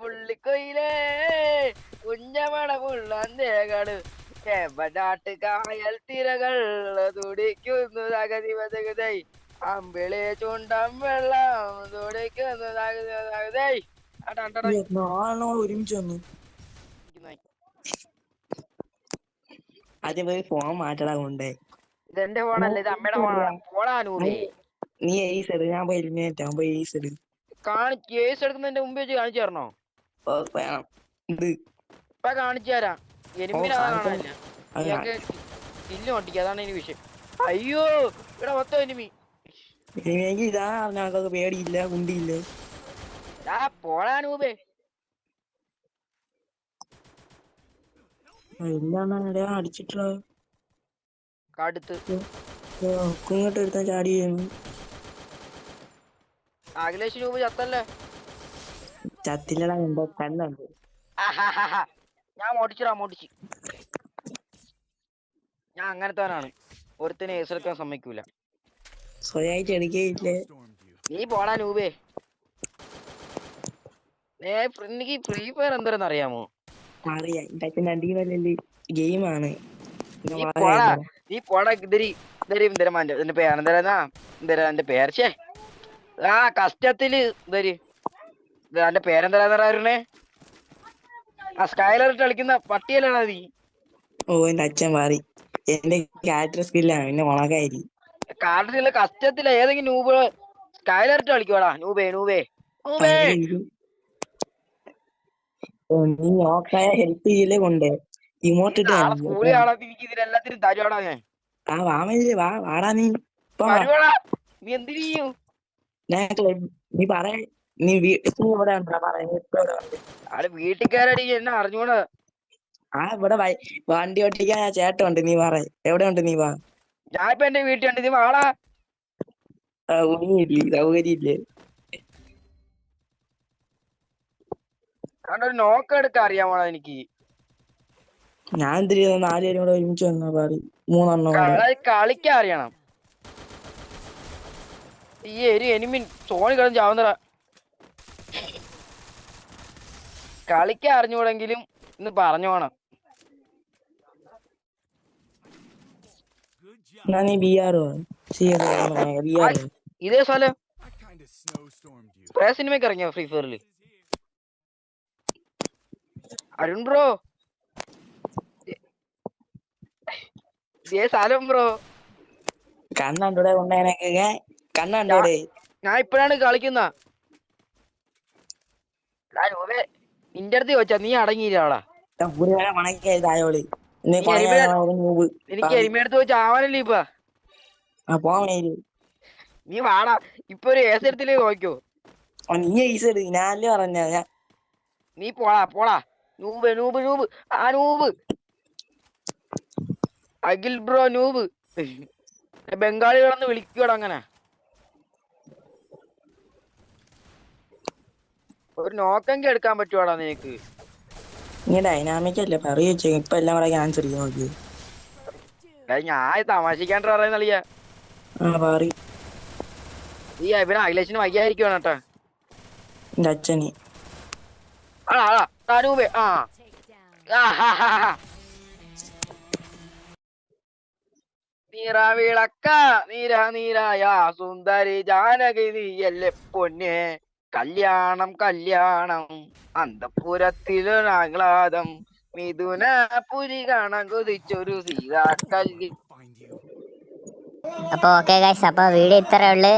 പുള്ളിക്കൊയിലേ കുഞ്ഞമണമുള്ളേകള് ചെമ്പനാട്ട് കായൽ തിരകൾ തുടിക്കുന്നു തകതിവതകതൈ അമ്പിളി ചുണ്ടം വെള്ളം തുടിക്കുന്നു തകതൈ. ഒരുമിച്ച് വന്നു. ആദ്യം പോയി ഫോൺ മാറ്റടാ കൊണ്ടേ. ഇതെന്റെ ഫോണല്ല, ഇത് അമ്മയുടെ ഫോണാണ്. ഫോണാനൂറേ നീ ഏസ് എടു, ഞാൻ പോയി എലിമിനേറ്റ് ആവാൻ. പോയി ഏസ് എടു. കേസ് എടുക്കുന്നതിന്റെ മുമ്പ് വെച്ച് കാണിച്ചു തരണോ? വേണം ഇത് ഇപ്പൊ കാണിച്ചു തരാം. എനിമിനെ കാണാനില്ല. ഇയാൾക്ക് കില്ല് ഓട്ടിക്കുക, അതാണ് ഇനി വിഷയം. അയ്യോ ഇവിടെ മൊത്തം എനിമി. ഇതാ ഞങ്ങൾക്ക് പേടിയില്ല, കുണ്ടിയില്ല. പോളാനൂപേ എന്താണ് അടിച്ചിട്ടുള്ള കടുത്ത് ഇങ്ങോട്ട് എടുത്താൽ ചാടി അഖിലേഷ് രൂപ ചത്തല്ലേ? ചത്തില്ലടാ, എന്തോ കണ്ണുണ്ട്. ഞാൻ മോട്ടിച്ചു. ഞാൻ അങ്ങനത്തവനാണ്, ഒരുത്തിനെ ഏസെടുക്കാൻ സമ്മതിക്കൂല. സ്വയമായിട്ട് എടുക്കുകയില്ലേ നീ പോടാ നൂബേ. എനിക്ക് ഫ്രീ ഫയർ എന്താണെന്ന് അറിയാമോ? അറിയാം, അടിപൊളി ഗെയിമാണ്. നീ പോടാ ഇന്തരമാന്റെ എന്റെ പേര് എന്റെ പേർച്ചേ കഷ്ടത്തില് എന്റെ പേരെന്തരാന്നേ. ആ സ്കൈലറിട്ട് കളിക്കുന്ന പട്ടിയല്ലാണ് നീ. ഓ എന്റെ അച്ഛൻ മാറി. എന്റെ ക്യാരക്ടർ സ്കില്ലാണ്, പിന്നെ മുളകായി കാട്ടിലെ കഷ്ടത്തില. ഏതെങ്കിലും നൂബ് സ്കൈലറിട്ട് കളിക്കോടാ. നൂബേ നീ നോക്കായ ഹെൽപ്പ് ചെയ്യലേ കൊണ്ട് ഇമോട്ടിട്ട് സ്കൂളിൽ കാണാത്ത എനിക്ക് ഇതിനെല്ലാത്തിനും തരുവാടാ ഞാൻ. വാടാ നീ നീ എന്ത് ചെയ്യും? നീ പറ, നീ ഇവിടെ വീട്ടിൽ കയറടി, എന്നെ അറിഞ്ഞൂടാ. ഇവിടെ വണ്ടി ഓട്ടിക്കാൻ ചേട്ടനുണ്ട്, നീ പറ എവിടെ ഉണ്ട്, നീ വാ. ഞാൻ ഇപ്പൊ എന്റെ വീട്ടിലുണ്ട്, നീ വാടാ. സൗകര്യമില്ലേ? ഒരു നോക്ക് എടുക്കാൻ അറിയാമോടാ എനിക്ക്. ഞാൻ എന്തിരി 4 പേരും കൂടെ ഒരുമിച്ച് വന്നാ പാടി 3 എണ്ണം കളിക്കാൻ അറിയണം. ഈ ഒരു എനിമി സോണി കിടന്ന് ചാവുന്നറ. കളിക്കാൻ അറിഞ്ഞൂടെങ്കിലും ഇന്ന് പറഞ്ഞോണം. ഇതേ സ്ഥലം സിനിമയ്ക്ക് ഇറങ്ങിയോ ഫ്രീ ഫയറില്? അരുൺ ബ്രോ, ഇതേ സ്ഥലം ബ്രോ. കണ്ണൂടെ കണ്ണൂടെ ഞാൻ ഇപ്പഴാണ് കളിക്കുന്ന. നിന്റെ അടുത്ത് ചോദിച്ചാ നീ അടങ്ങിയില്ലാടാ. എനിക്ക് എരുമയെടുത്ത് വെച്ച് ആവാനല്ലേ ഇപ്പൊ. നീ വാടാ, ഇപ്പൊ ഒരു ഏസെടുത്തില്ലേ നോക്കോ. ഞാനല്ലേ പറഞ്ഞ. നീ പോടാ. Noob noob Akhil bro noob. ബംഗാളികളൊന്ന് വിളിക്കൂടാ അങ്ങനെ. ഒരു നോക്കെങ്കിൽ എടുക്കാൻ പറ്റുവാടാ നിനക്ക്? നീ ഡൈനാമിക് അല്ലേ പറയൂ. ഇപ്പൊ എല്ലാം കൂടെ ക്യാൻസർ ചെയ്ത് നോക്കി. ഞാൻ തമാശിക്കാണ്ട് പറയുന്നളിയാ. നീ ഇവിടെ അഖിലേഷിന് വയ്യായിരിക്കുവാണ് കേട്ടാ. എന്റെ അച്ഛന് താനൂബേ. നീറവിളക്ക നീരായ സുന്ദരി ജാനകി നീയല്ലേ പൊന്നെ. കല്യാണം അന്തപുരത്തിലൊരാഹ്ലാദം മിഥുന പുരി കാണാൻ കൊതിച്ചൊരു സീതാ കല്യാണം. അപ്പോൾ ഓക്കെ ഗൈസ്, അപ്പോൾ വീഡിയോ ഇത്രയേ ഉള്ളൂ.